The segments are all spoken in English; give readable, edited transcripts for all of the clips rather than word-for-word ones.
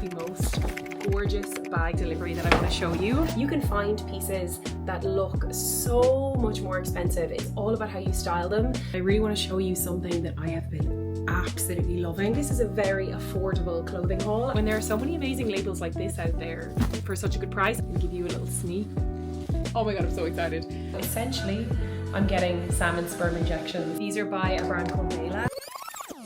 the most gorgeous bag delivery that I want to show you. You can find pieces that look so much more expensive. It's all about how you style them. I really want to show you something that I have been absolutely loving. This is a very affordable clothing haul. When there are so many amazing labels like this out there for such a good price, I'll give you a little sneak. Oh my god, I'm so excited. Essentially, I'm getting salmon sperm injections. These are by a brand called Bela.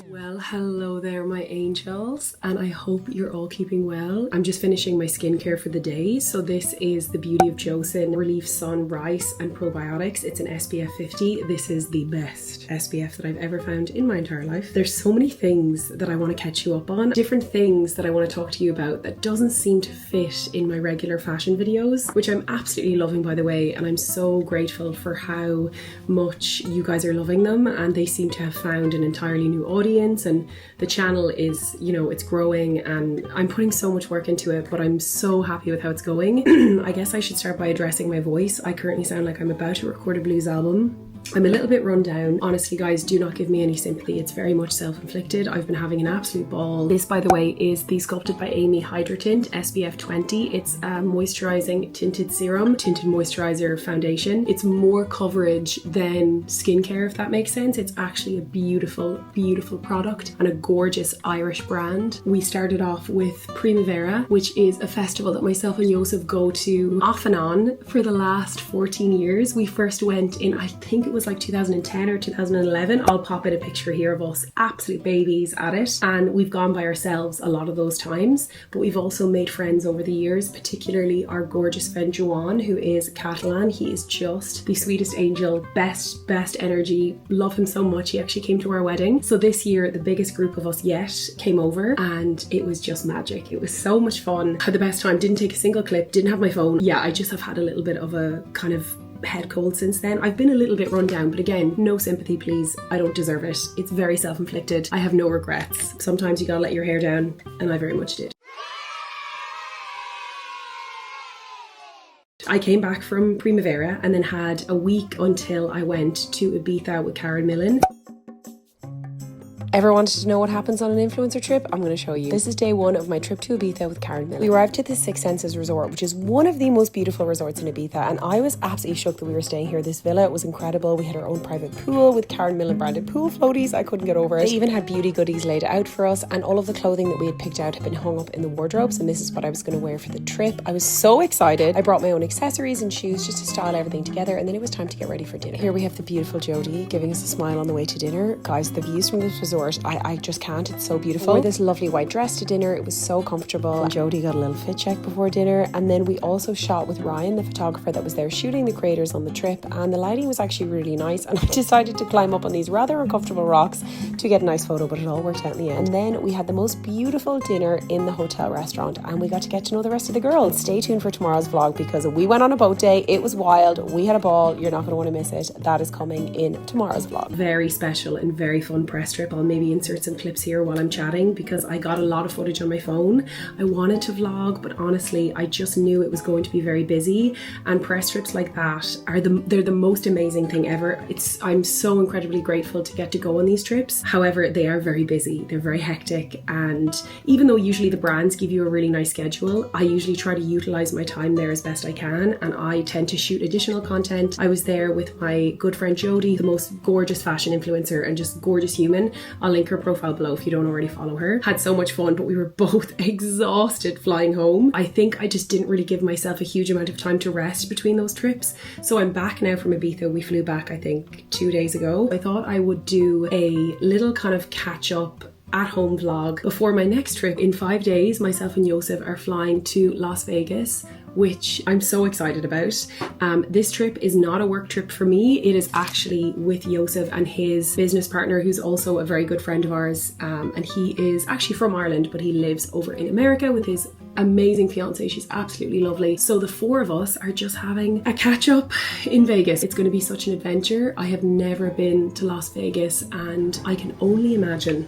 Well, hello there, my angels, and I hope you're all keeping well. I'm just finishing my skincare for the day. So this is the Beauty of Joseon Relief Sun Rice and Probiotics. It's an SPF 50. This is the best SPF that I've ever found in my entire life. There's so many things that I want to catch you up on, different things that I want to talk to you about that doesn't seem to fit in my regular fashion videos, which I'm absolutely loving, by the way, and I'm so grateful for how much you guys are loving them, and they seem to have found an entirely new audience. And the channel is, you know, it's growing and I'm putting so much work into it, but I'm so happy with how it's going. I guess I should start by addressing my voice. I currently sound like I'm about to record a blues album. I'm a little bit run down. Honestly, guys, do not give me any sympathy. It's very much self-inflicted. I've been having an absolute ball. This, by the way, is the Sculpted by Amy Hydra Tint SPF 20. It's a moisturizing tinted serum, tinted moisturizer foundation. It's more coverage than skincare, if that makes sense. It's actually a beautiful, beautiful product and a gorgeous Irish brand. We started off with Primavera, which is a festival that myself and Joseph go to off and on for the last 14 years. We first went in, I think it was like 2010 or 2011. I'll pop in a picture here of us, absolute babies at it, and we've gone by ourselves a lot of those times, but we've also made friends over the years, particularly our gorgeous friend Joan, who is Catalan. He is just the sweetest angel, best energy, love him so much. He actually came to our wedding. So this year the biggest group of us yet came over and it was just magic. It was so much fun. Had the best time, didn't take a single clip, didn't have my phone. Yeah, I just have had a little bit of a kind of head cold since then. I've been a little bit run down, but again, no sympathy please. I don't deserve it. It's very self-inflicted. I have no regrets. Sometimes you gotta let your hair down, and I very much did. I came back from Primavera and then had a week until I went to Ibiza with Karen Millen. Ever wanted to know what happens on an influencer trip? I'm going to show you. This is day one of my trip to Ibiza with Karen Millen. We arrived at the Six Senses Resort, which is one of the most beautiful resorts in Ibiza, and I was absolutely shocked that we were staying here. This villa was incredible. We had our own private pool with Karen Millen branded pool floaties. I couldn't get over it. They even had beauty goodies laid out for us, and all of the clothing that we had picked out had been hung up in the wardrobes, and this is what I was going to wear for the trip. I was so excited. I brought my own accessories and shoes just to style everything together, and then it was time to get ready for dinner. Here we have the beautiful Jodie giving us a smile on the way to dinner. Guys, the views from this resort, I just can't. It's so beautiful. We wore this lovely white dress to dinner. It was so comfortable. And Jodie got a little fit check before dinner, and then we also shot with Ryan, the photographer that was there shooting the creators on the trip, and the lighting was actually really nice, and I decided to climb up on these rather uncomfortable rocks to get a nice photo, but it all worked out in the end. And then we had the most beautiful dinner in the hotel restaurant, and we got to get to know the rest of the girls. Stay tuned for tomorrow's vlog because we went on a boat day. It was wild. We had a ball. You're not going to want to miss it. That is coming in tomorrow's vlog. Very special and very fun press trip. I'll maybe insert some clips here while I'm chatting because I got a lot of footage on my phone. I wanted to vlog, but honestly I just knew it was going to be very busy, and press trips like that are they're the most amazing thing ever. I'm so incredibly grateful to get to go on these trips. However, they are very busy, they're very hectic, and even though usually the brands give you a really nice schedule, I usually try to utilize my time there as best I can, and I tend to shoot additional content. I was there with my good friend Jodie, the most gorgeous fashion influencer and just gorgeous human. I'll link her profile below if you don't already follow her. Had so much fun, but we were both exhausted flying home. I think I just didn't really give myself a huge amount of time to rest between those trips. So I'm back now from Ibiza. We flew back I think 2 days ago. I thought I would do a little kind of catch up at home vlog before my next trip. In 5 days, myself and Joseph are flying to Las Vegas, which I'm so excited about. This trip is not a work trip for me. It is actually with Joseph and his business partner, who's also a very good friend of ours. And he is actually from Ireland, but he lives over in America with his amazing fiance. She's absolutely lovely. So the four of us are just having a catch up in Vegas. It's going to be such an adventure. I have never been to Las Vegas, and I can only imagine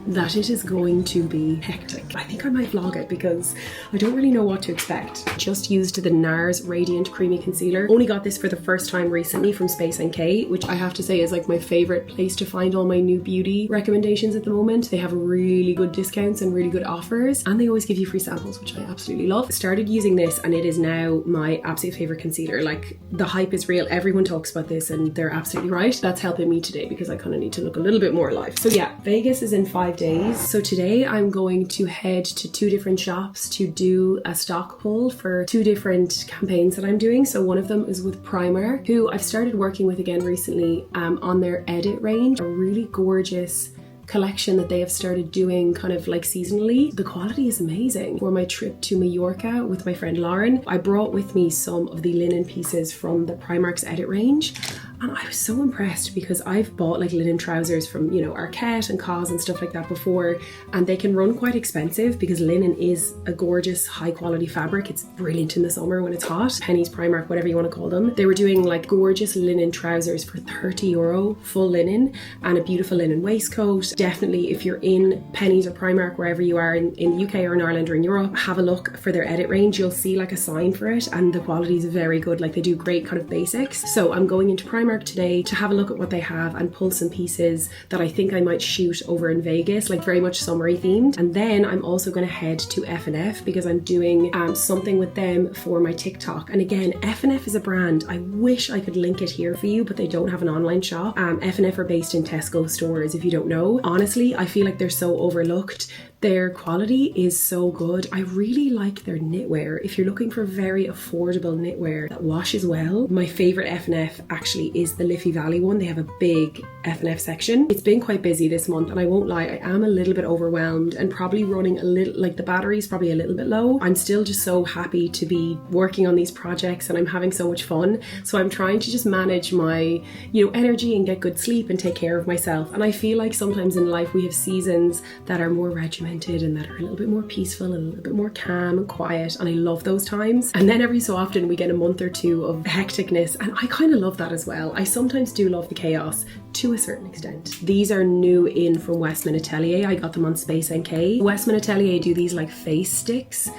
that it is going to be hectic. I think I might vlog it because I don't really know what to expect. Just used the NARS Radiant Creamy Concealer. Only got this for the first time recently from Space NK, which I have to say is like my favorite place to find all my new beauty recommendations at the moment. They have really good discounts and really good offers, and they always give you free samples, which I absolutely love. Started using this and it is now my absolute favorite concealer. Like, the hype is real. Everyone talks about this and they're absolutely right. That's helping me today because I kind of need to look a little bit more alive. So yeah, Vegas is in 5 days. So today I'm going to head to 2 different shops to do a stock pull for 2 different campaigns that I'm doing. So one of them is with Primark, who I've started working with again recently on their Edit range, a really gorgeous collection that they have started doing kind of like seasonally. The quality is amazing. For my trip to Mallorca with my friend Lauren, I brought with me some of the linen pieces from the Primark's Edit range. And I was so impressed because I've bought like linen trousers from, you know, Arket and Cos and stuff like that before, and they can run quite expensive because linen is a gorgeous high quality fabric. It's brilliant in the summer when it's hot. Pennies, Primark, whatever you want to call them. They were doing like gorgeous linen trousers for €30, full linen, and a beautiful linen waistcoat. Definitely, if you're in Pennies or Primark, wherever you are in the UK or in Ireland or in Europe, have a look for their Edit range. You'll see like a sign for it, and the quality is very good. Like, they do great kind of basics. So I'm going into Primark today to have a look at what they have and pull some pieces that I think I might shoot over in Vegas, like very much summery themed. And then I'm also going to head to F&F because I'm doing something with them for my TikTok. And again, F&F is a brand. I wish I could link it here for you, but they don't have an online shop. F&F are based in Tesco stores, if you don't know. Honestly, I feel like they're so overlooked. Their quality is so good. I really like their knitwear. If you're looking for very affordable knitwear that washes well, my favorite F&F actually is the Liffey Valley one. They have a big F&F section. It's been quite busy this month, and I won't lie, I am a little bit overwhelmed and probably running a little, like the battery's probably a little bit low. I'm still just so happy to be working on these projects and I'm having so much fun. So I'm trying to just manage my, you know, energy and get good sleep and take care of myself. And I feel like sometimes in life we have seasons that are more regimented and that are a little bit more peaceful and a little bit more calm and quiet, and I love those times. And then every so often we get a month or two of hecticness, and I kind of love that as well. I sometimes do love the chaos to a certain extent. These are new in from Westman Atelier. I got them on Space NK. Westman Atelier do these like face sticks.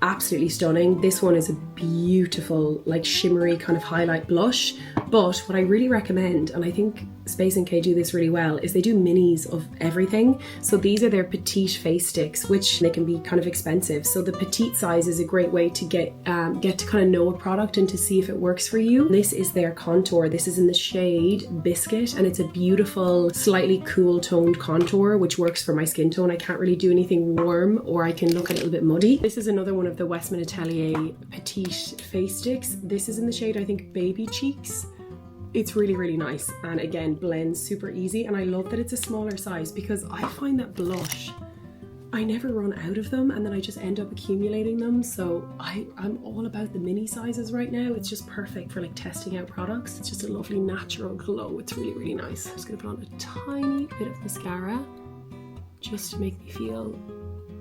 Absolutely stunning. This one is a beautiful like shimmery kind of highlight blush, but what I really recommend, and I think Space NK do this really well, is they do minis of everything. So these are their petite face sticks, which they can be kind of expensive. So the petite size is a great way to get to kind of know a product and to see if it works for you. This is their contour. This is in the shade Biscuit, and it's a beautiful, slightly cool toned contour, which works for my skin tone. I can't really do anything warm, or I can look a little bit muddy. This is another one of the Westman Atelier petite face sticks. This is in the shade, I think, Baby Cheeks. It's really, really nice, and again, blends super easy. And I love that it's a smaller size because I find that blush, I never run out of them and then I just end up accumulating them. So I'm all about the mini sizes right now. It's just perfect for like testing out products. It's just a lovely natural glow. It's really, really nice. I'm just gonna put on a tiny bit of mascara just to make me feel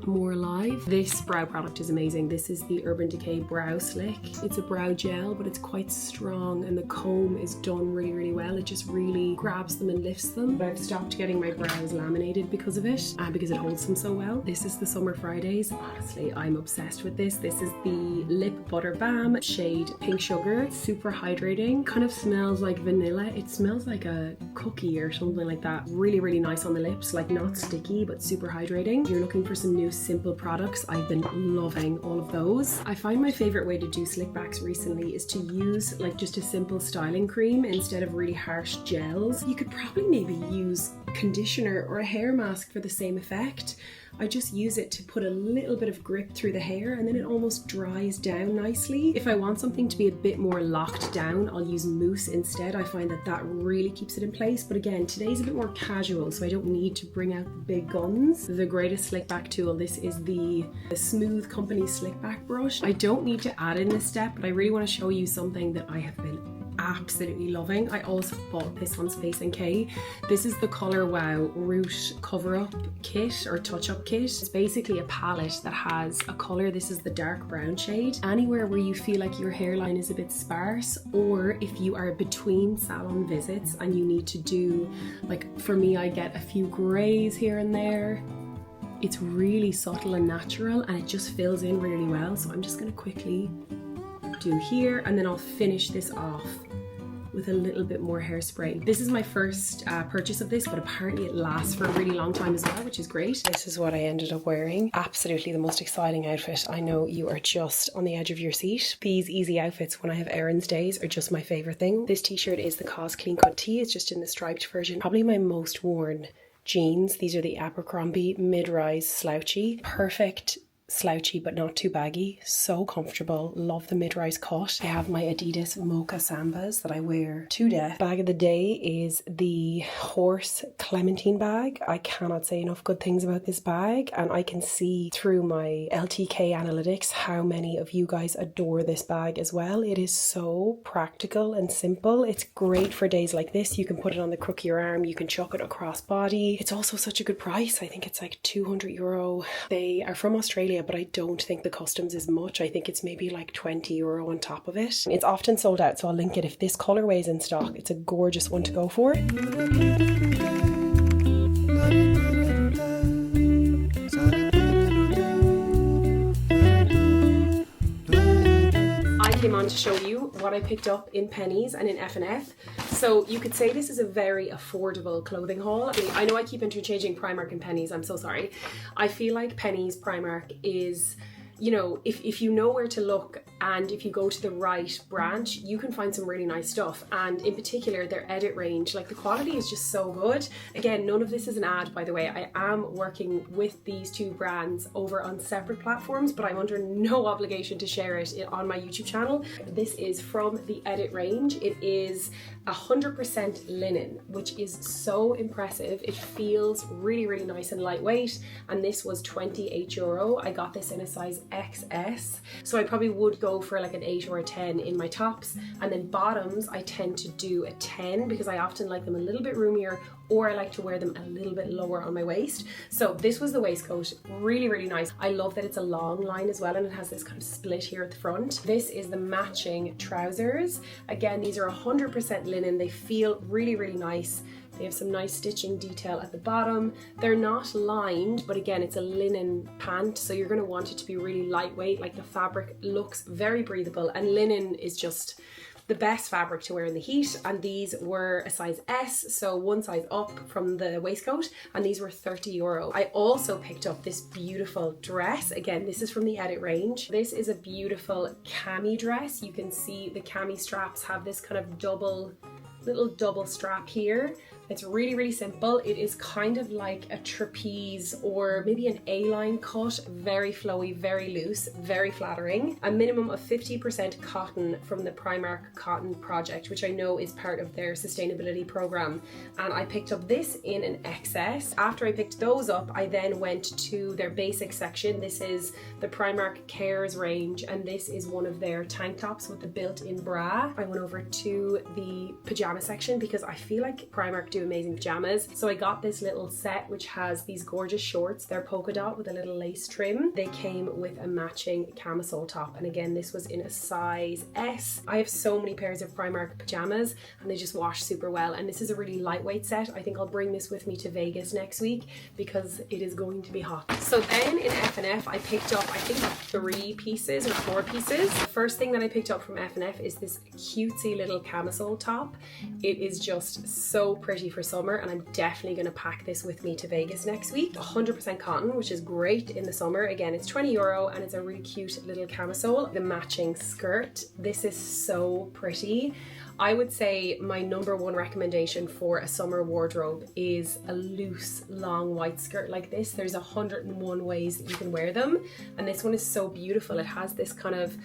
more alive. This brow product is amazing. This is the Urban Decay Brow Slick. It's a brow gel, but it's quite strong and the comb is done really, really well. It just really grabs them and lifts them. But I've stopped getting my brows laminated because of it, and because it holds them so well. This is the Summer Fridays. Honestly, I'm obsessed with this. This is the Lip Butter Balm shade Pink Sugar. It's super hydrating. Kind of smells like vanilla. It smells like a cookie or something like that. Really, really nice on the lips. Like, not sticky, but super hydrating. If you're looking for some new simple products, I've been loving all of those. I find my favorite way to do slick backs recently is to use like just a simple styling cream instead of really harsh gels. You could probably maybe use conditioner or a hair mask for the same effect. I just use it to put a little bit of grip through the hair, and then it almost dries down nicely. If I want something to be a bit more locked down, I'll use mousse instead. I find that that really keeps it in place. But again, today's a bit more casual, so I don't need to bring out the big guns. The greatest slick back tool, this is the Smooth Company slick back brush. I don't need to add in this step, but I really want to show you something that I have been absolutely loving. I also bought this on Space NK. This is the Colour Wow Root Cover Up Kit or Touch Up Kit. It's basically a palette that has a colour. This is the dark brown shade. Anywhere where you feel like your hairline is a bit sparse, or if you are between salon visits and you need to do, like for me, I get a few greys here and there. It's really subtle and natural and it just fills in really well. So I'm just going to quickly do here, and then I'll finish this off with a little bit more hairspray. This is my first purchase of this, but apparently it lasts for a really long time as well, which is great. This is what I ended up wearing. Absolutely the most exciting outfit. I know you are just on the edge of your seat. These easy outfits when I have errands days are just my favorite thing. This t-shirt is the COS Clean Cut tee. It's just in the striped version. Probably my most worn jeans. These are the Abercrombie mid-rise slouchy. Perfect slouchy but not too baggy, so comfortable. Love the mid-rise cut. I have my Adidas Mocha Sambas that I wear to death. Bag of the day is the Horse Clementine bag. I cannot say enough good things about this bag, and I can see through my LTK analytics how many of you guys adore this bag as well. It is so practical and simple. It's great for days like this. You can put it on the crook of your arm, you can chuck it across body. It's also such a good price. I think it's like €200. They are from Australia, but I don't think the customs is much. I think it's maybe like €20 on top of it. It's often sold out, so I'll link it if this colorway is in stock. It's a gorgeous one to go for. I came on to show you what I picked up in Pennies and in F&F. So you could say this is a very affordable clothing haul. I know I keep interchanging Primark and Pennies, I'm so sorry. I feel like Pennies, Primark is, you know, if you know where to look and if you go to the right branch, you can find some really nice stuff. And in particular, their edit range, like the quality is just so good. Again, none of this is an ad, by the way. I am working with these two brands over on separate platforms, but I'm under no obligation to share it on my YouTube channel. This is from the edit range. It is 100% linen, which is so impressive. It feels really, really nice and lightweight. And this was €28. I got this in a size XS. So I probably would go for like an 8 or a 10 in my tops. And then bottoms, I tend to do a 10 because I often like them a little bit roomier, or I like to wear them a little bit lower on my waist. So this was the waistcoat, really, really nice. I love that it's a long line as well, and it has this kind of split here at the front. This is the matching trousers. Again, these are 100% linen. They feel really, really nice. They have some nice stitching detail at the bottom. They're not lined, but again, it's a linen pant, so you're gonna want it to be really lightweight. Like the fabric looks very breathable, and linen is just the best fabric to wear in the heat. And these were a size S, so one size up from the waistcoat, and these were €30. I also picked up this beautiful dress. Again, this is from the edit range. This is a beautiful cami dress. You can see the cami straps have this kind of little double strap here. It's really, really simple. It is kind of like a trapeze or maybe an A-line cut, very flowy, very loose, very flattering. A minimum of 50% cotton from the Primark Cotton Project, which I know is part of their sustainability program. And I picked up this in an XS. After I picked those up, I then went to their basic section. This is the Primark Cares range, and this is one of their tank tops with the built-in bra. I went over to the pajama section because I feel like Primark do amazing pajamas. So I got this little set which has these gorgeous shorts. They're polka dot with a little lace trim. They came with a matching camisole top, and again this was in a size S. I have so many pairs of Primark pajamas and they just wash super well, and this is a really lightweight set. I think I'll bring this with me to Vegas next week because it is going to be hot. So then in F&F I picked up I think 3 pieces or 4 pieces. The first thing that I picked up from F&F is this cutesy little camisole top. It is just so pretty for summer, and I'm definitely going to pack this with me to Vegas next week. 100% cotton, which is great in the summer. Again, it's €20 and it's a really cute little camisole. The matching skirt. This is so pretty. I would say my #1 recommendation for a summer wardrobe is a loose, long white skirt like this. There's 101 ways that you can wear them, and this one is so beautiful. It has this kind of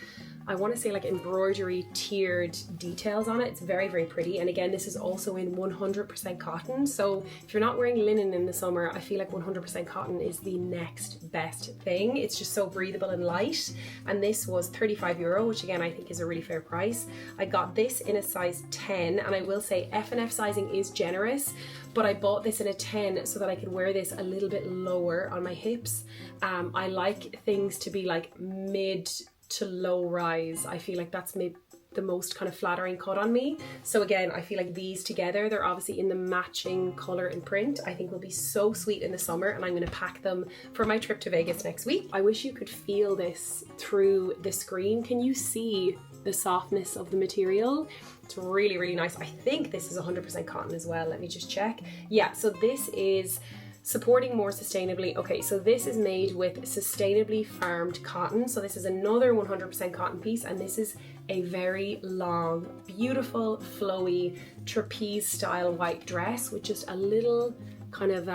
I want to say like embroidery tiered details on it. It's very, very pretty. And again, this is also in 100% cotton. So if you're not wearing linen in the summer, I feel like 100% cotton is the next best thing. It's just so breathable and light. And this was €35, which again, I think is a really fair price. I got this in a size 10, and I will say F&F sizing is generous, but I bought this in a 10 so that I could wear this a little bit lower on my hips. I like things to be like mid to low rise. I feel like that's maybe the most kind of flattering cut on me. So again, I feel like these together, they're obviously in the matching color and print, I think will be so sweet in the summer, and I'm going to pack them for my trip to Vegas next week. I wish you could feel this through the screen. Can you see the softness of the material? It's really, really nice. I think this is 100% cotton as well. Let me just check. Yeah, so this is supporting more sustainably. Okay, so this is made with sustainably farmed cotton. So this is another 100% cotton piece, and this is a very long, beautiful, flowy, trapeze style white dress with just a little kind of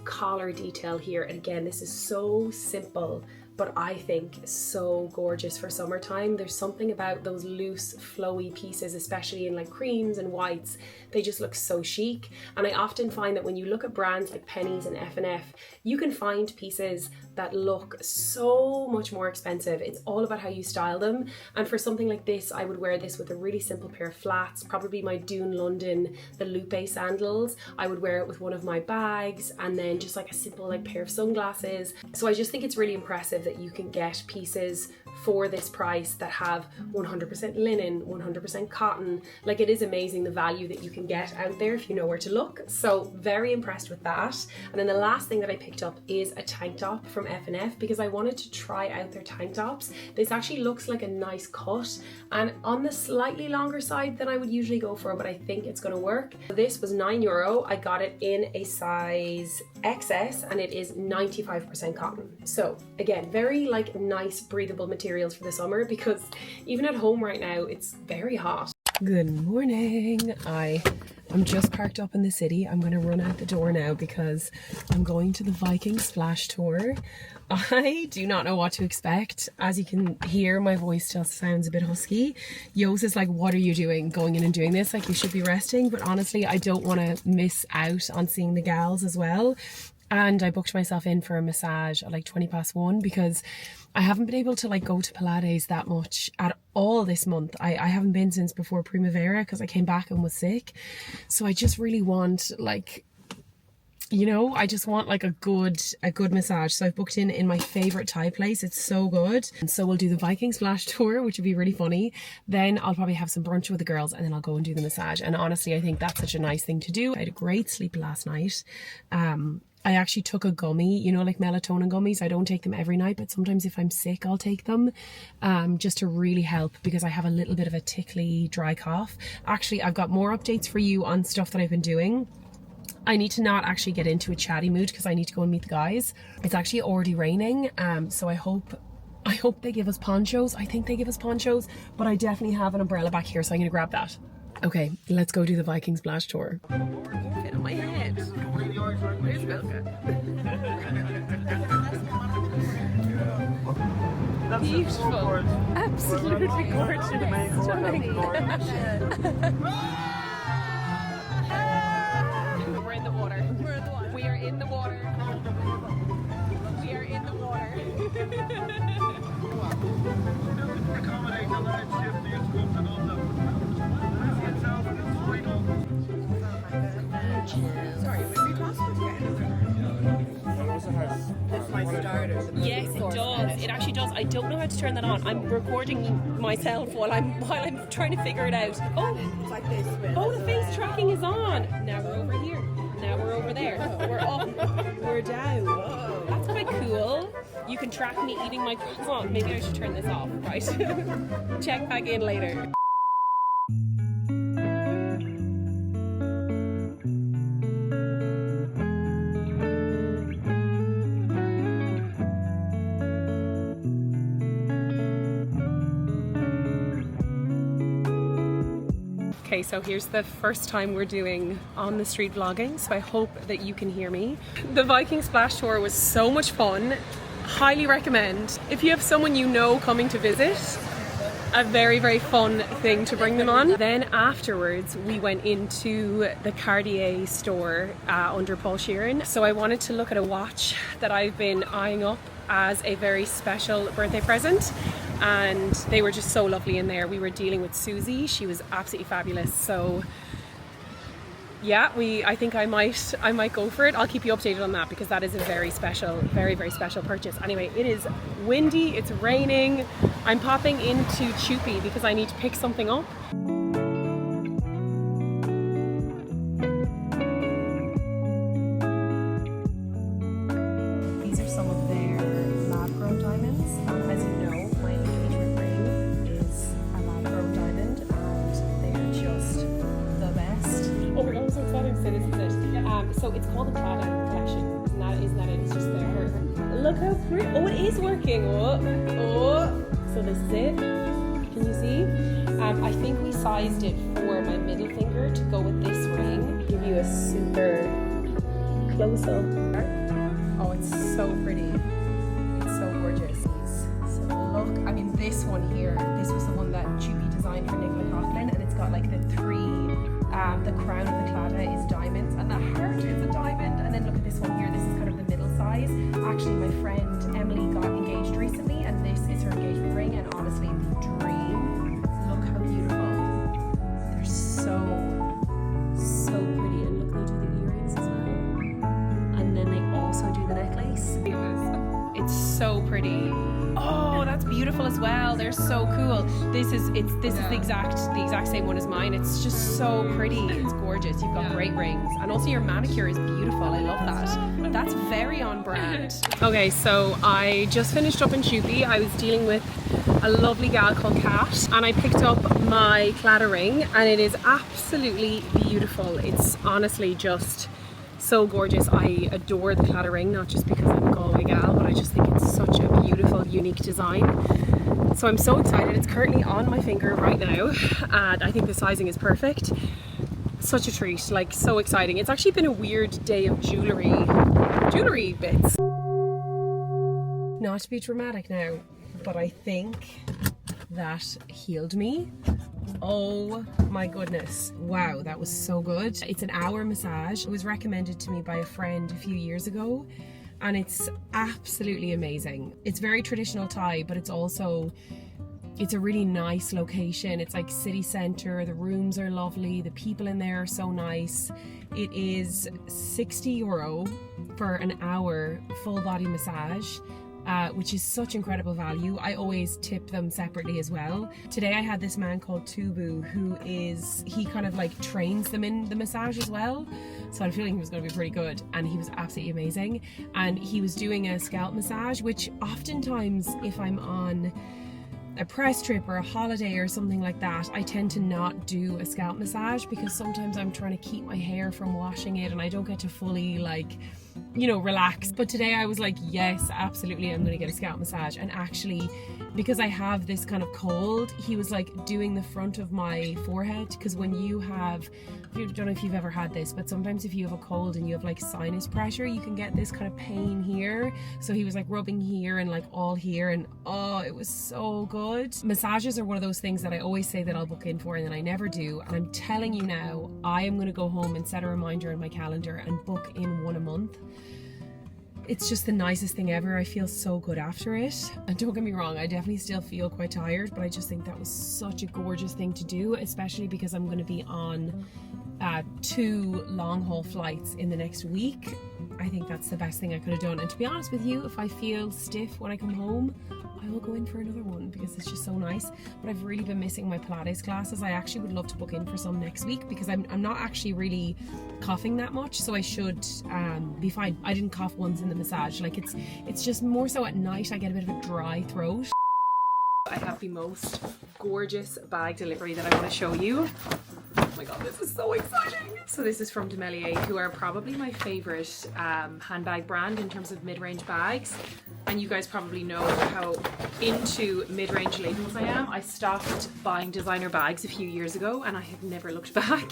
collar detail here. And again, this is so simple, but I think so gorgeous for summertime. There's something about those loose, flowy pieces, especially in like creams and whites. They just look so chic. And I often find that when you look at brands like Pennies and F&F, you can find pieces that look so much more expensive. It's all about how you style them. And for something like this, I would wear this with a really simple pair of flats, probably my Dune London, the Lupe sandals. I would wear it with one of my bags, and then just like a simple like pair of sunglasses. So I just think it's really impressive that you can get pieces for this price that have 100% linen, 100% cotton. Like, it is amazing the value that you can get out there if you know where to look. So very impressed with that. And then the last thing that I picked up is a tank top from F&F because I wanted to try out their tank tops. This actually looks like a nice cut and on the slightly longer side than I would usually go for, but I think it's going to work. This was €9. I got it in a size XS and it is 95% cotton. So again, very like nice breathable materials for the summer because even at home right now it's very hot. Good morning. I'm just parked up in the city. I'm going to run out the door now because I'm going to the Viking Splash Tour. I do not know what to expect. As you can hear, my voice still sounds a bit husky. Yos is like, what are you doing going in and doing this? Like, you should be resting. But honestly, I don't want to miss out on seeing the gals as well. And I booked myself in for a massage at like 1:20 because I haven't been able to like go to Pilates that much at all this month. I haven't been since before Primavera because I came back and was sick. So I just really want like, you know, I just want like a good massage. So I've booked in my favorite Thai place. It's so good. And so we'll do the Viking Splash Tour, which would be really funny. Then I'll probably have some brunch with the girls and then I'll go and do the massage. And honestly, I think that's such a nice thing to do. I had a great sleep last night. I actually took a gummy, you know, like melatonin gummies. I don't take them every night, but sometimes if I'm sick, I'll take them just to really help because I have a little bit of a tickly, dry cough. Actually, I've got more updates for you on stuff that I've been doing. I need to not actually get into a chatty mood because I need to go and meet the guys. It's actually already raining, so I hope they give us ponchos. I think they give us ponchos, but I definitely have an umbrella back here, so I'm going to grab that. Okay, let's go do the Viking Splash Tour. Fit on my head. Where's Belka? Beautiful. Absolutely gorgeous. Stunning. We're in the water. We are in the water. We are in the water. Accommodate the large shift, the instruments and all the Sorry, would it be possible to get That's my starter. Yes, it does. It actually does. I don't know how to turn that on. I'm recording myself while I'm trying to figure it out. Oh, it's like this. Oh, the face tracking is on. Now we're over here. Now we're over there. We're up. We're down. Whoa. That's quite cool. You can track me eating my croissant. Maybe I should turn this off. Right. Check back in later. Okay, so here's the first time we're doing on the street vlogging, so I hope that you can hear me. The Viking Splash Tour was so much fun. Highly recommend. If you have someone you know coming to visit, a very, very fun thing to bring them on. Then afterwards, we went into the Cartier store under Paul Sheeran. So I wanted to look at a watch that I've been eyeing up as a very special birthday present. And they were just so lovely in there. We were dealing with Susie. She was absolutely fabulous. So yeah, I think I might go for it. I'll keep you updated on that because that is a very special, very, very special purchase. Anyway, it is windy, it's raining. I'm popping into Chupi because I need to pick something up. These are some of their lab-grown diamonds. As you know, my engagement ring is a lab-grown diamond and they are just the best. Oh my god, I'm so excited to say this is it. So it's called the Klarna collection. Isn't that it? It's just there. Look how pretty. Oh, it is working. Oh. So this is it. Can you see? I think we sized it for my middle finger to go with this ring. Give you a super close up. Oh, it's so pretty. It's so gorgeous. So look, I mean this one here, this was the one that Chupi designed for Nicola Coughlan, and it's got like the crown of the Klarna is diamonds and the heart is a diamond, and then look at this one here, this is kind of the middle size. Actually my friend Emily got engaged recently and this is her engagement ring, and honestly the dream. Look how beautiful. They're so pretty, and look, they do the earrings as well, and then they also do the necklace. It's so pretty. Oh, that's beautiful as well. They're so cool. This is the exact same one as mine. It's just so pretty. It's gorgeous. You've got great rings, and also your manicure is beautiful. I love that. That's very on brand. Okay, so I just finished up in Chupi. I was dealing with a lovely gal called Kat, and I picked up my Klarna ring, and it is absolutely beautiful. It's honestly just so gorgeous. I adore the Klarna ring, not just because I'm a Galway gal, but I just think it's such a beautiful, unique design. So I'm so excited. It's currently on my finger right now, and I think the sizing is perfect. Such a treat, like so exciting. It's actually been a weird day of jewellery bits. Not to be dramatic now, but I think that healed me. Oh my goodness. Wow, that was so good. It's an hour massage. It was recommended to me by a friend a few years ago, and it's absolutely amazing. It's very traditional Thai, but it's a really nice location. It's like city centre, the rooms are lovely, the people in there are so nice. It is €60 for an hour full body massage. Which is such incredible value. I always tip them separately as well. Today I had this man called Tubu he kind of like trains them in the massage as well. So I'm feeling he was going to be pretty good, and he was absolutely amazing. And he was doing a scalp massage, which oftentimes if I'm on a press trip or a holiday or something like that, I tend to not do a scalp massage because sometimes I'm trying to keep my hair from washing it and I don't get to fully relax. But today I was like, yes, absolutely, I'm going to get a scalp massage. And actually, because I have this kind of cold, he was like doing the front of my forehead, because when you have, I don't know if you've ever had this, but sometimes if you have a cold and you have like sinus pressure, you can get this kind of pain here. So he was like rubbing here and like all here, and oh, it was so good. Massages are one of those things that I always say that I'll book in for and then I never do. And I'm telling you now, I am going to go home and set a reminder in my calendar and book in one a month. It's just the nicest thing ever. I feel so good after it. And don't get me wrong, I definitely still feel quite tired, but I just think that was such a gorgeous thing to do, especially because I'm going to be on 2 long haul flights in the next week. I think that's the best thing I could have done. And to be honest with you, if I feel stiff when I come home, I will go in for another one because it's just so nice. But I've really been missing my Pilates classes. I actually would love to book in for some next week because I'm not actually really coughing that much, so I should be fine. I didn't cough once in the massage. Like it's just more so at night I get a bit of a dry throat. I have the most gorgeous bag delivery that I want to show you. Oh my god, this is so exciting. So this is from Demelier, who are probably my favorite handbag brand in terms of mid-range bags. And you guys probably know how into mid-range labels I am. I stopped buying designer bags a few years ago and I have never looked back.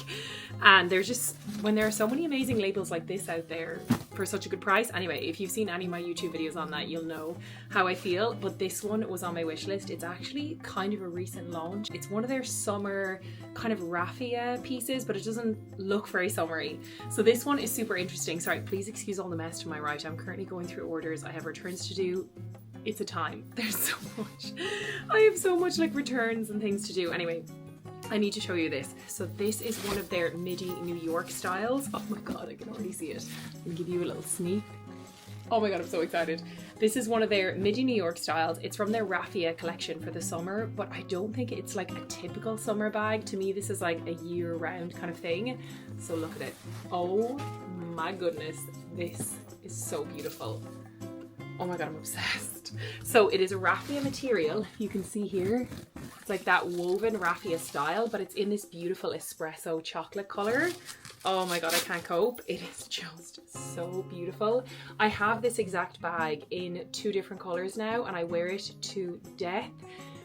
And there's just, when there are so many amazing labels like this out there for such a good price. Anyway, if you've seen any of my YouTube videos on that, you'll know how I feel. But this one was on my wish list. It's actually kind of a recent launch. It's one of their summer kind of raffia pieces, but it doesn't look very summery. So this one is super interesting. Sorry, please excuse all the mess to my right. I'm currently going through orders. I have returns to do. It's a time. There's so much. I have so much like returns and things to do. Anyway, I need to show you this. So this is one of their midi New York styles. Oh my God, I can already see it. I'll give you a little sneak. Oh my God, I'm so excited. This is one of their midi New York styles. It's from their raffia collection for the summer, but I don't think it's like a typical summer bag. To me, this is like a year-round kind of thing. So look at it. Oh my goodness, this is so beautiful. Oh my God, I'm obsessed. So it is a raffia material. You can see here, it's like that woven raffia style, but it's in this beautiful espresso chocolate color. Oh my God, I can't cope. It is just so beautiful. I have this exact bag in 2 different colors now and I wear it to death.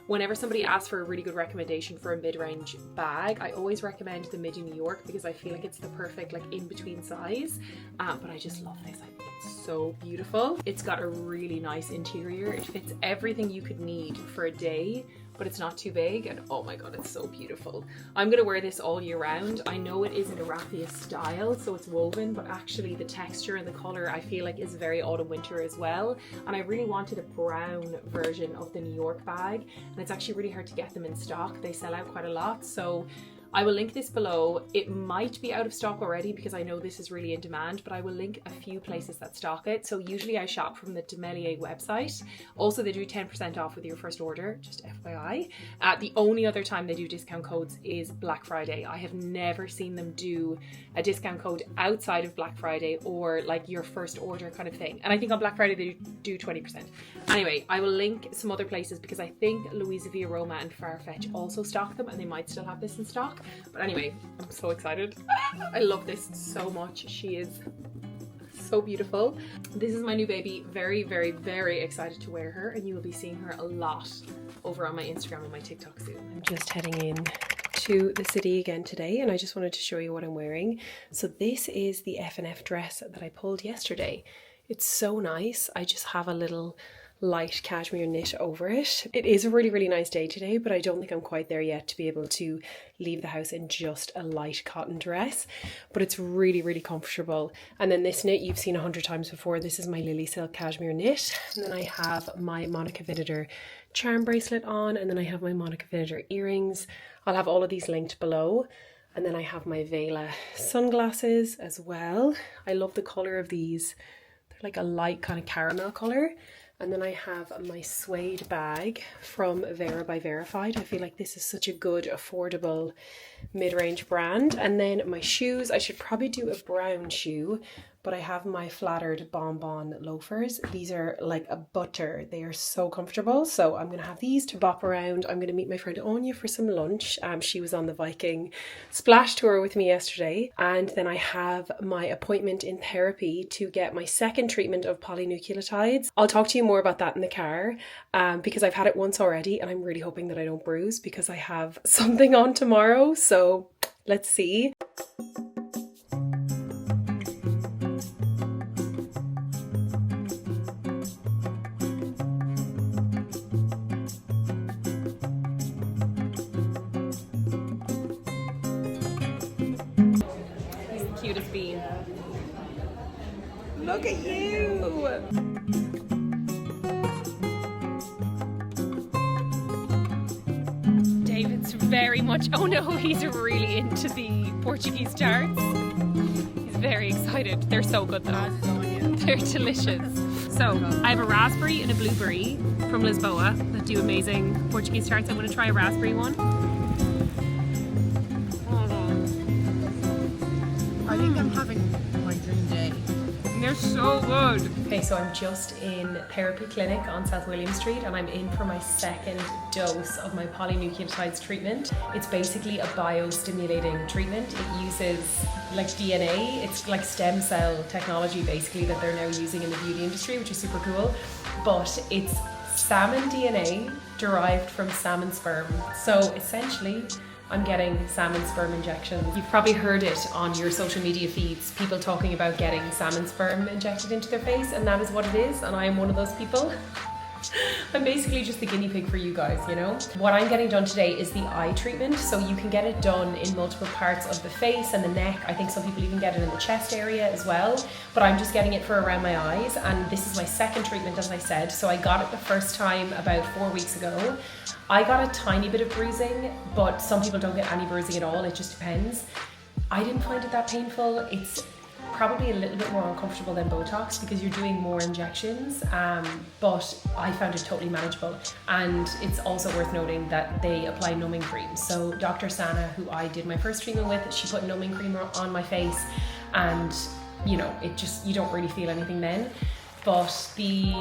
Whenever somebody asks for a really good recommendation for a mid-range bag, I always recommend the Midi New York because I feel like it's the perfect like in-between size. But I just love this. I think it's so beautiful. It's got a really nice interior. It fits everything you could need for a day, but it's not too big, and oh my God, it's so beautiful. I'm gonna wear this all year round. I know it isn't a raffia style, so it's woven, but actually the texture and the color I feel like is very autumn winter as well. And I really wanted a brown version of the New York bag, and it's actually really hard to get them in stock. They sell out quite a lot, so I will link this below. It might be out of stock already because I know this is really in demand, but I will link a few places that stock it. So usually I shop from the Demelier website. Also, they do 10% off with your first order, just FYI. The only other time they do discount codes is Black Friday. I have never seen them do a discount code outside of Black Friday or like your first order kind of thing. And I think on Black Friday they do 20%. Anyway, I will link some other places because I think Louisa V Aroma and Farfetch also stock them and they might still have this in stock. But anyway, I'm so excited. I love this so much. She is so beautiful. This is my new baby. Very, very, very excited to wear her, and you will be seeing her a lot over on my Instagram and my TikTok soon. I'm just heading in to the city again today, and I just wanted to show you what I'm wearing. So this is the F&F dress that I pulled yesterday. It's so nice. I just have a little light cashmere knit over it. It is a really, really nice day today, but I don't think I'm quite there yet to be able to leave the house in just a light cotton dress, but it's really, really comfortable. And then this knit you've seen 100 times before. This is my Lily Silk cashmere knit. And then I have my Monica Vinader charm bracelet on, and then I have my Monica Vinader earrings. I'll have all of these linked below. And then I have my Vela sunglasses as well. I love the color of these. They're like a light kind of caramel color. And then I have my suede bag from Vera by Verafied. I feel like this is such a good, affordable mid-range brand. And then my shoes, I should probably do a brown shoe, but I have my flattered Bonbon loafers. These are like a butter. They are so comfortable. So I'm gonna have these to bop around. I'm gonna meet my friend Anya for some lunch. She was on the Viking splash tour with me yesterday. And then I have my appointment in therapy to get my second treatment of polynucleotides. I'll talk to you more about that in the car because I've had it once already and I'm really hoping that I don't bruise because I have something on tomorrow. So let's see. Cutest bean. Look at you! David's very much, oh no, he's really into the Portuguese tarts. He's very excited. They're so good though. They're delicious. So, I have a raspberry and a blueberry from Lisboa that do amazing Portuguese tarts. I'm going to try a raspberry one. I think I'm having my dream day. They're so good. Okay, so I'm just in therapy clinic on South William Street and I'm in for my second dose of my polynucleotides treatment. It's basically a biostimulating treatment. It uses like DNA. It's like stem cell technology basically that they're now using in the beauty industry, which is super cool. But it's salmon DNA derived from salmon sperm. So essentially, I'm getting salmon sperm injections. You've probably heard it on your social media feeds, people talking about getting salmon sperm injected into their face, and that is what it is, and I am one of those people. I'm basically just the guinea pig for you guys, you know? What I'm getting done today is the eye treatment, so you can get it done in multiple parts of the face and the neck. I think some people even get it in the chest area as well, but I'm just getting it for around my eyes, and this is my second treatment, as I said. So I got it the first time about 4 weeks ago. I got a tiny bit of bruising, but some people don't get any bruising at all, it just depends. I didn't find it that painful. It's probably a little bit more uncomfortable than Botox because you're doing more injections, but I found it totally manageable. And it's also worth noting that they apply numbing cream. So Dr. Sana, who I did my first treatment with, she put numbing cream on my face, and you know, it just, you don't really feel anything then. But the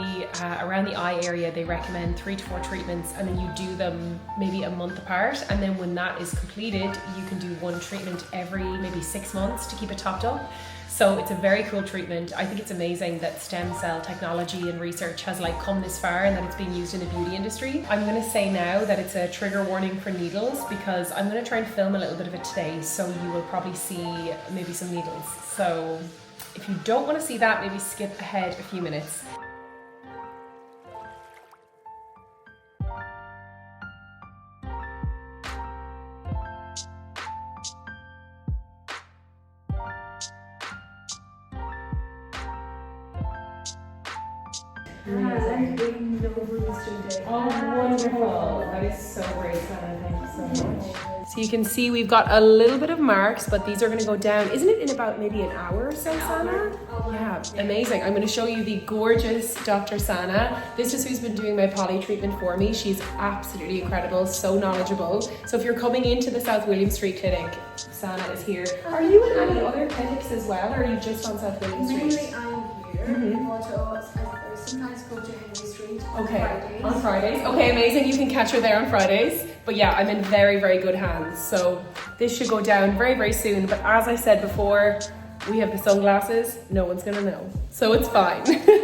around the eye area, they recommend 3 to 4 treatments, and then you do them maybe a month apart, and then when that is completed, you can do 1 treatment every maybe 6 months to keep it topped up. So it's a very cool treatment. I think it's amazing that stem cell technology and research has like come this far and that it's being used in the beauty industry. I'm gonna say now that it's a trigger warning for needles, because I'm gonna try and film a little bit of it today, so you will probably see maybe some needles. So if you don't want to see that, maybe skip ahead a few minutes. Oh, wonderful. That is so great, Sana. Thank you so much. So you can see we've got a little bit of marks, but these are going to go down. Isn't it in about maybe an hour or so, Sana? Yeah, amazing. I'm going to show you the gorgeous Dr. Sana. This is who's been doing my poly treatment for me. She's absolutely incredible, so knowledgeable. So if you're coming into the South William Street clinic, Sana is here. Are you in any other clinics as well, or are you just on South William Street? Mainly I'm here, but I sometimes go to Henry Street on Fridays. On Fridays. Okay, amazing. You can catch her there on Fridays. But yeah, I'm in very, very good hands. So this should go down very, very soon. But as I said before, we have the sunglasses. No one's gonna know. So it's fine. So here we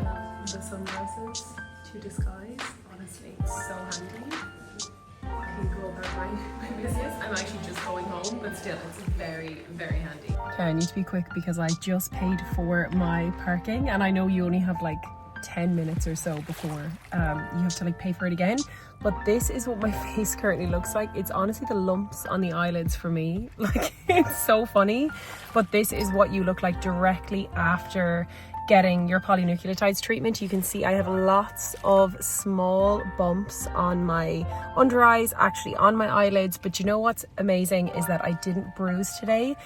have the sunglasses to disguise. Honestly, it's so handy. I can go about my business. I'm actually just going home, but still, it's very, very handy. Okay, I need to be quick because I just paid for my parking, and I know you only have like 10 minutes or so before you have to like pay for it again. But this is what my face currently looks like. It's honestly the lumps on the eyelids for me. Like, it's so funny. But this is what you look like directly after getting your polynucleotides treatment. You can see I have lots of small bumps on my under eyes, actually on my eyelids. But you know what's amazing is that I didn't bruise today.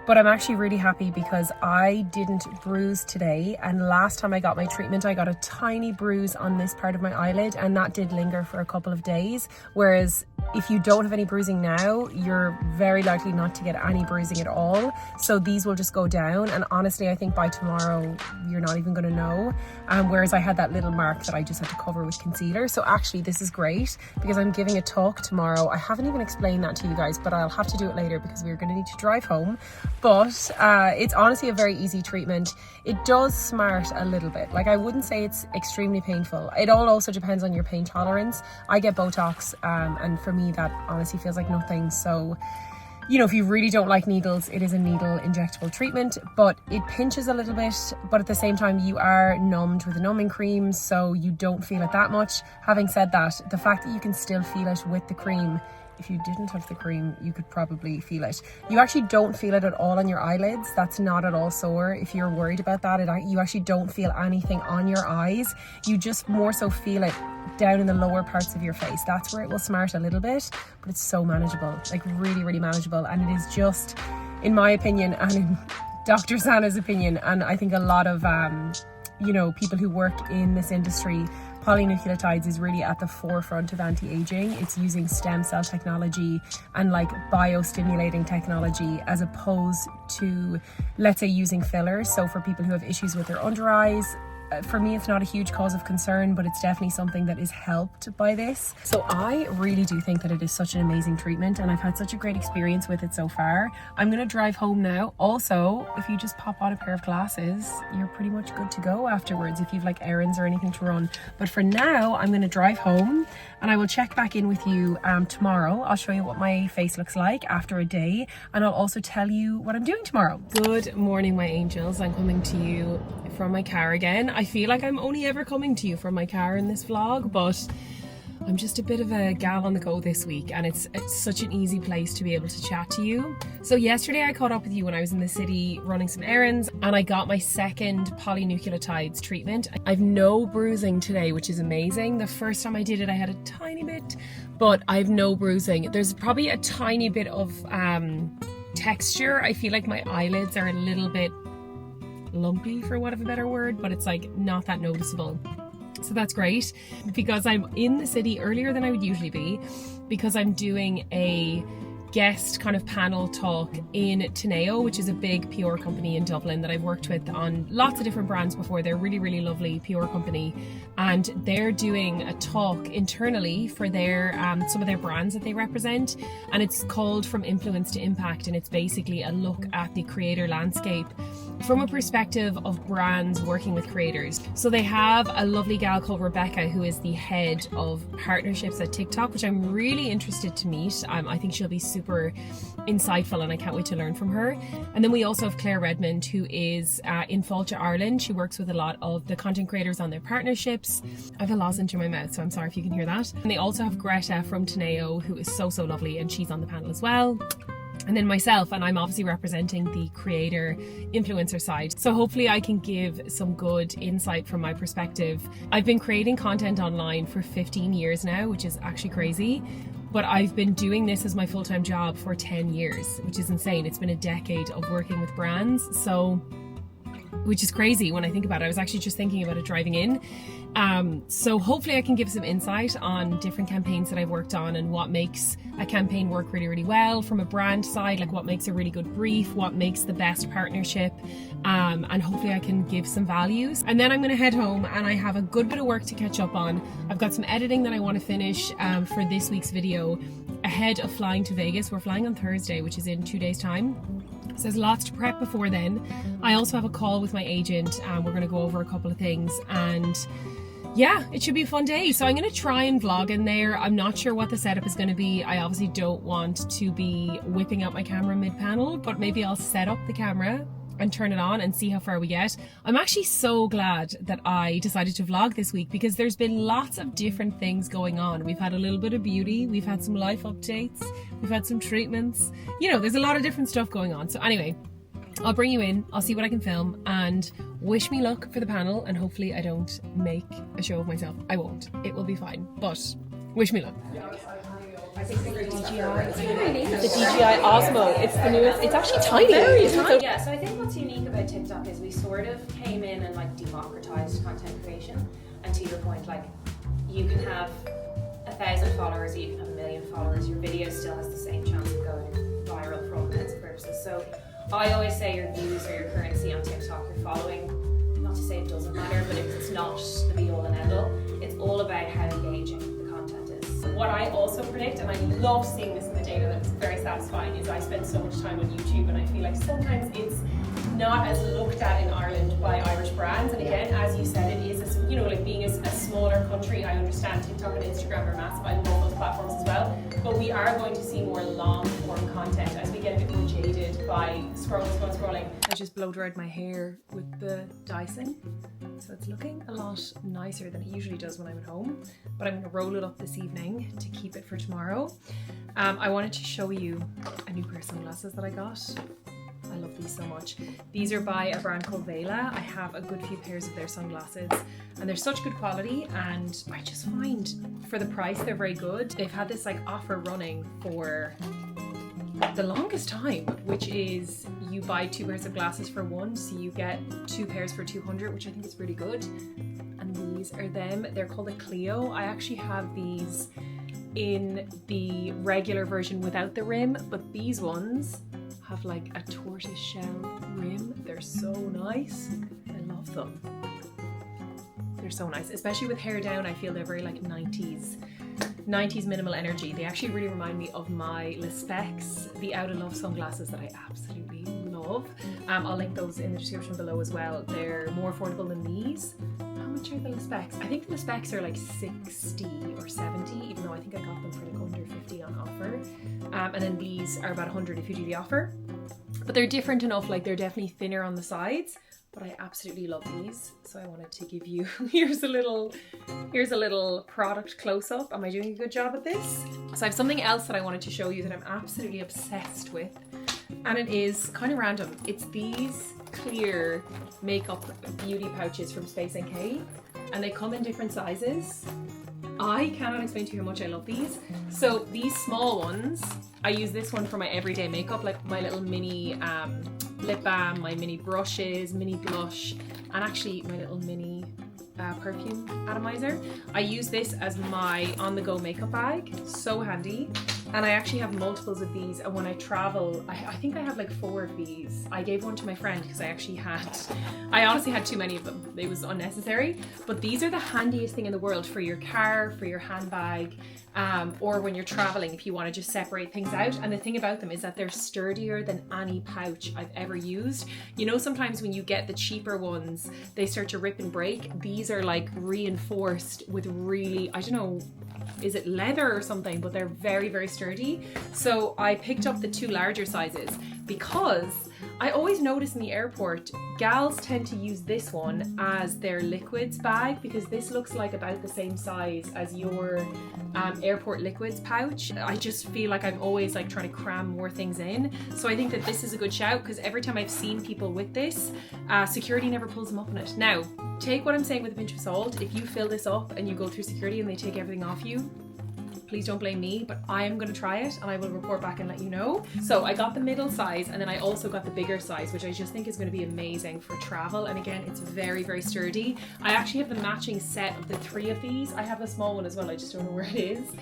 But I'm actually really happy because I didn't bruise today, and last time I got my treatment I got a tiny bruise on this part of my eyelid, and that did linger for a couple of days, whereas if you don't have any bruising now, you're very likely not to get any bruising at all. So these will just go down, and honestly I think by tomorrow you're not even going to know. Whereas I had that little mark that I just had to cover with concealer. So actually this is great because I'm giving a talk tomorrow. I haven't even explained that to you guys, but I'll have to do it later because we're going to need to drive home. But it's honestly a very easy treatment. It does smart a little bit. Like, I wouldn't say it's extremely painful. It all also depends on your pain tolerance. I get Botox, and for me that honestly feels like nothing. So, you know, if you really don't like needles, it is a needle injectable treatment, but it pinches a little bit, but at the same time you are numbed with a numbing cream, so you don't feel it that much. Having said that, the fact that you can still feel it with the cream, if you didn't have the cream, you could probably feel it. You actually don't feel it at all on your eyelids. That's not at all sore. If you're worried about that, you actually don't feel anything on your eyes. You just more so feel it down in the lower parts of your face. That's where it will smart a little bit, but it's so manageable, like really, really manageable. And it is just, in my opinion, and in Dr. Sana's opinion, and I think a lot of, you know, people who work in this industry, polynucleotides is really at the forefront of anti-aging. It's using stem cell technology and like biostimulating technology as opposed to, let's say, using fillers. So for people who have issues with their under eyes, for me, it's not a huge cause of concern, but it's definitely something that is helped by this. So I really do think that it is such an amazing treatment, and I've had such a great experience with it so far. I'm gonna drive home now. Also, if you just pop on a pair of glasses, you're pretty much good to go afterwards if you've like errands or anything to run. But for now, I'm gonna drive home and I will check back in with you tomorrow. I'll show you what my face looks like after a day, and I'll also tell you what I'm doing tomorrow. Good morning, my angels. I'm coming to you from my car again. I feel like I'm only ever coming to you from my car in this vlog, but I'm just a bit of a gal on the go this week, and it's such an easy place to be able to chat to you. So yesterday I caught up with you when I was in the city running some errands, and I got my second polynucleotides treatment. I've no bruising today, which is amazing. The first time I did it I had a tiny bit, but I have no bruising. There's probably a tiny bit of texture. I feel like my eyelids are a little bit lumpy, for want of a better word, but it's like not that noticeable. So that's great, because I'm in the city earlier than I would usually be, because I'm doing a guest kind of panel talk in Teneo, which is a big PR company in Dublin that I've worked with on lots of different brands before. They're a really, really lovely PR company, and they're doing a talk internally for their some of their brands that they represent, and it's called From Influence to Impact, and it's basically a look at the creator landscape from a perspective of brands working with creators. So they have a lovely gal called Rebecca, who is the head of partnerships at TikTok, which I'm really interested to meet. I think she'll be super insightful, and I can't wait to learn from her. And then we also have Claire Redmond, who is in Fáilte, Ireland. She works with a lot of the content creators on their partnerships. I have a lozenge in my mouth, so I'm sorry if you can hear that. And they also have Greta from Teneo, who is so lovely, and she's on the panel as well. And then myself, and I'm obviously representing the creator influencer side. So hopefully I can give some good insight from my perspective. I've been creating content online for 15 years now, which is actually crazy. But I've been doing this as my full-time job for 10 years, which is insane. It's been a decade of working with brands. So, which is crazy when I think about it. I was actually just thinking about it driving in. So hopefully I can give some insight on different campaigns that I've worked on, and what makes a campaign work really, really well from a brand side, like what makes a really good brief, what makes the best partnership, and hopefully I can give some values. And then I'm going to head home, and I have a good bit of work to catch up on. I've got some editing that I want to finish for this week's video ahead of flying to Vegas. We're flying on Thursday, which is in 2 days time. So there's lots to prep before then. I also have a call with my agent, and we're going to go over a couple of things, and yeah, it should be a fun day. So I'm going to try and vlog in there. I'm not sure what the setup is going to be. I obviously don't want to be whipping out my camera mid-panel, but maybe I'll set up the camera and turn it on and see how far we get. I'm actually so glad that I decided to vlog this week, because there's been lots of different things going on. We've had a little bit of beauty, we've had some life updates, we've had some treatments. You know, there's a lot of different stuff going on. So anyway, I'll bring you in, I'll see what I can film, and wish me luck for the panel, and hopefully I don't make a show of myself. I won't. It will be fine, but wish me luck. I think the DJI, the DJI Osmo, it's the newest. It's actually tiny. Very tiny. Yeah, so I think what's unique about TikTok is we sort of came in and like democratized content creation. And to your point, like you can have 1,000 followers, you can have 1 million followers, your video still has the same chance of going viral for all intents and purposes. So I always say your views are your currency on TikTok, your following. Not to say it doesn't matter, but it's not the be all and end all. It's all about how engaging the content is. What I also predict, and I love seeing this in the data, that's very satisfying, is I spend so much time on YouTube, and I feel like sometimes it's not as looked at in Ireland by Irish brands. And again, as you said, it is, you know, like being a smaller country, I understand TikTok and Instagram are massive. I love those platforms as well. But we are going to see more long form content as we get a bit more jaded by scrolling. I just blow dried my hair with the Dyson, so it's looking a lot nicer than it usually does when I'm at home, but I'm going to roll it up this evening to keep it for tomorrow. I wanted to show you a new pair of sunglasses that I got. I love these so much. These are by a brand called Vela. I have a good few pairs of their sunglasses, and they're such good quality, and I just find for the price they're very good. They've had this like offer running for the longest time, which is you buy 2 pairs of glasses for 1, so you get 2 pairs for 200, which I think is really good. And these are them. They're called a Clio. I actually have these in the regular version without the rim, but these ones have like a tortoise shell rim. They're so nice. I love them. they're so nice, especially with hair down. I feel they're very like 90s minimal energy. They actually really remind me of my Le Specs, the Out of Love sunglasses that I absolutely love. I'll link those in the description below as well. They're more affordable than these. How much are the Le Specs? I think the Le Specs are like 60 or 70, even though I think I got them for like under 50 on offer. And then these are about 100 if you do the offer. But they're different enough, like they're definitely thinner on the sides, but I absolutely love these. So I wanted to give you, here's a little product close-up. Am I doing a good job at this? So I have something else that I wanted to show you that I'm absolutely obsessed with. And it is kind of random. It's these clear makeup beauty pouches from Space NK, and they come in different sizes. I cannot explain to you how much I love these. So these small ones, I use this one for my everyday makeup, like my little mini lip balm, my mini brushes, mini blush, and actually my little mini perfume atomizer. I use this as my on-the-go makeup bag. So handy. And I actually have multiples of these, and when I travel, I think I have like 4 of these. I gave one to my friend because I honestly had too many of them. It was unnecessary. But these are the handiest thing in the world for your car, for your handbag, or when you're traveling if you want to just separate things out. And the thing about them is that they're sturdier than any pouch I've ever used. You know, sometimes when you get the cheaper ones, they start to rip and break. These are like reinforced with really, I don't know, is it leather or something, but they're very, very sturdy. So I picked up the 2 larger sizes because I always notice in the airport, gals tend to use this one as their liquids bag because this looks like about the same size as your airport liquids pouch. I just feel like I'm always like trying to cram more things in. So I think that this is a good shout because every time I've seen people with this, security never pulls them up in it. Now, take what I'm saying with a pinch of salt. If you fill this up and you go through security and they take everything off you, please don't blame me, but I am going to try it and I will report back and let you know. So I got the middle size, and then I also got the bigger size, which I just think is going to be amazing for travel. And again, it's very, very sturdy. I actually have the matching set of the 3 of these. I have the small one as well. I just don't know where it is.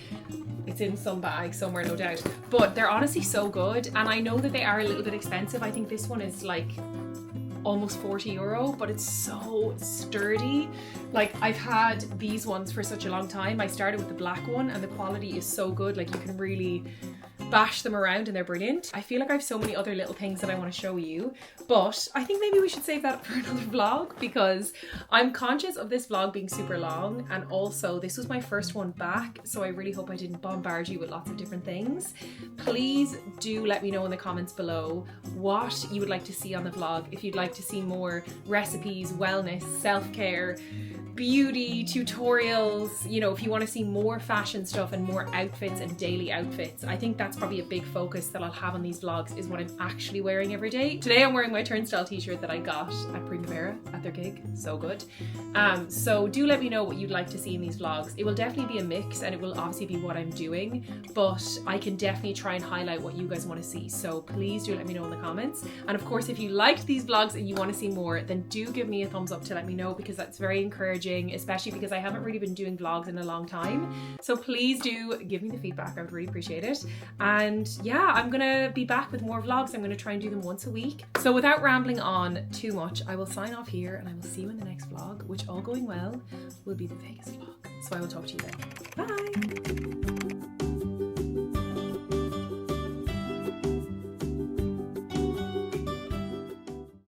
It's in some bag somewhere, no doubt. But they're honestly so good. And I know that they are a little bit expensive. I think this one is like almost €40, but it's so sturdy. Like, I've had these ones for such a long time. I started with the black one and the quality is so good. Like, you can really bash them around and they're brilliant. I feel like I have so many other little things that I want to show you, but I think maybe we should save that for another vlog because I'm conscious of this vlog being super long, and also this was my first one back, so I really hope I didn't bombard you with lots of different things. Please do let me know in the comments below what you would like to see on the vlog. If you'd like to see more recipes, wellness, self-care, beauty tutorials, you know, if you want to see more fashion stuff and more outfits and daily outfits. I think that's probably a big focus that I'll have on these vlogs, is what I'm actually wearing every day. Today I'm wearing my Turnstile t-shirt that I got at Primavera at their gig. So good. So do let me know what you'd like to see in these vlogs. It will definitely be a mix and it will obviously be what I'm doing, but I can definitely try and highlight what you guys want to see. So please do let me know in the comments. And of course, if you liked these vlogs and you want to see more, then do give me a thumbs up to let me know, because that's very encouraging, especially because I haven't really been doing vlogs in a long time. So please do give me the feedback. I would really appreciate it. And yeah, I'm gonna be back with more vlogs. I'm gonna try and do them once a week. So without rambling on too much, I will sign off here and I will see you in the next vlog, which, all going well, will be the Vegas vlog. So I will talk to you then. Bye.